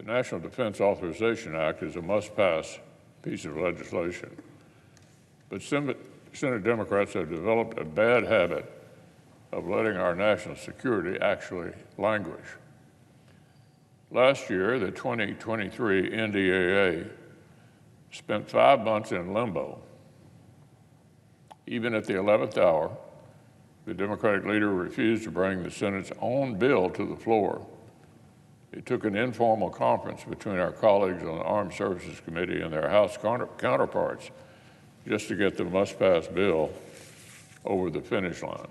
National Defense Authorization Act is a must-pass piece of legislation, but Senate Democrats have developed a bad habit of letting our national security actually languish. Last year, the 2023 NDAA spent 5 months in limbo. Even at the 11th hour, the Democratic leader refused to bring the Senate's own bill to the floor. It took an informal conference between our colleagues on the Armed Services Committee and their House counterparts just to get the must-pass bill over the finish line.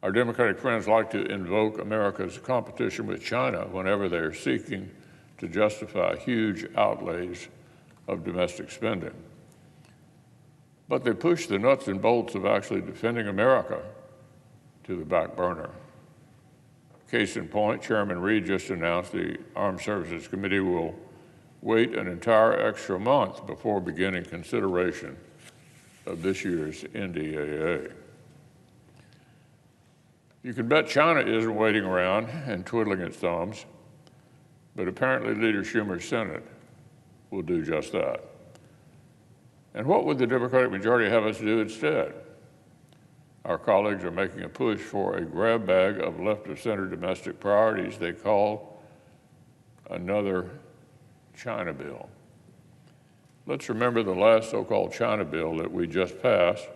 Our Democratic friends like to invoke America's competition with China whenever they are seeking to justify huge outlays of domestic spending. But they push the nuts and bolts of actually defending America to the back burner. Case in point, Chairman Reid just announced the Armed Services Committee will wait an entire extra month before beginning consideration of this year's NDAA. You can bet China isn't waiting around and twiddling its thumbs, but apparently Leader Schumer's Senate will do just that. And what would the Democratic majority have us do instead? Our colleagues are making a push for a grab bag of left-of-center domestic priorities they call another China bill. Let's remember the last so-called China bill that we just passed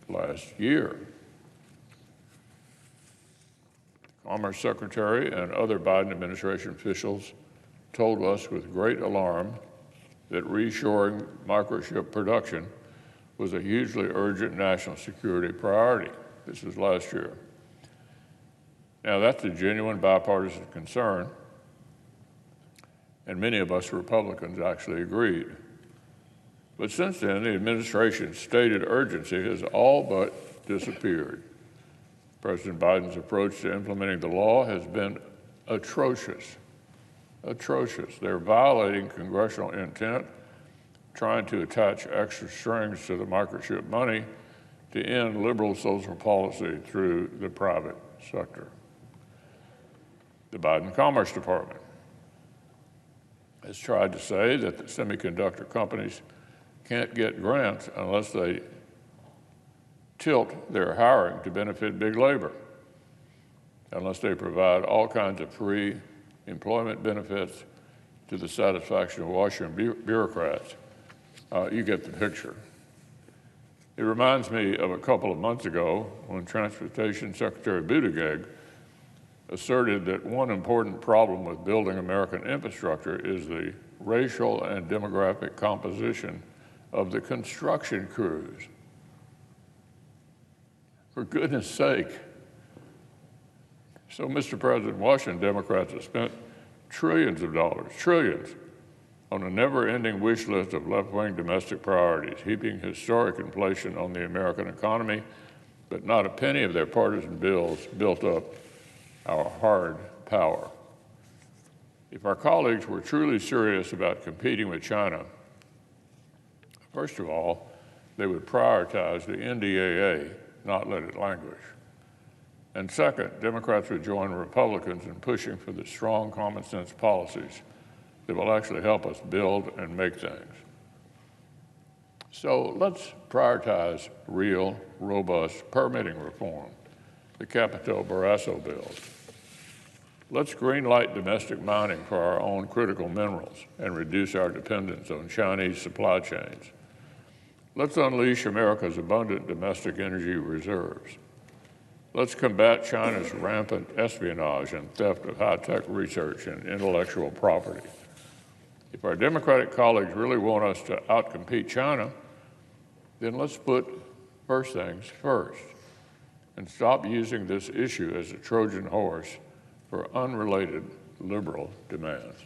last year. The Commerce Secretary and other Biden administration officials told us with great alarm that reshoring microchip production was a hugely urgent national security priority. This was last year. Now, that's a genuine bipartisan concern, and many of us Republicans actually agreed. But since then, the administration's stated urgency has all but disappeared. President Biden's approach to implementing the law has been atrocious. Atrocious. They're violating congressional intent, trying to attach extra strings to the microchip money to end liberal social policy through the private sector. The Biden Commerce Department has tried to say that the semiconductor companies can't get grants unless they tilt their hiring to benefit big labor, unless they provide all kinds of free employment benefits to the satisfaction of Washington bureaucrats. You get the picture. It reminds me of a couple of months ago when Transportation Secretary Buttigieg asserted that one important problem with building American infrastructure is the racial and demographic composition of the construction crews. For goodness sake. So, Mr. President, Washington Democrats have spent trillions of dollars, trillions, on a never-ending wish list of left-wing domestic priorities, heaping historic inflation on the American economy, but not a penny of their partisan bills built up our hard power. If our colleagues were truly serious about competing with China, first of all, they would prioritize the NDAA, not let it languish. And second, Democrats would join Republicans in pushing for the strong common sense policies that will actually help us build and make things. So let's prioritize real, robust permitting reform, the Capito-Barrasso bills. Let's greenlight domestic mining for our own critical minerals and reduce our dependence on Chinese supply chains. Let's unleash America's abundant domestic energy reserves. Let's combat China's rampant espionage and theft of high-tech research and intellectual property. If our Democratic colleagues really want us to outcompete China, then let's put first things first and stop using this issue as a Trojan horse for unrelated liberal demands.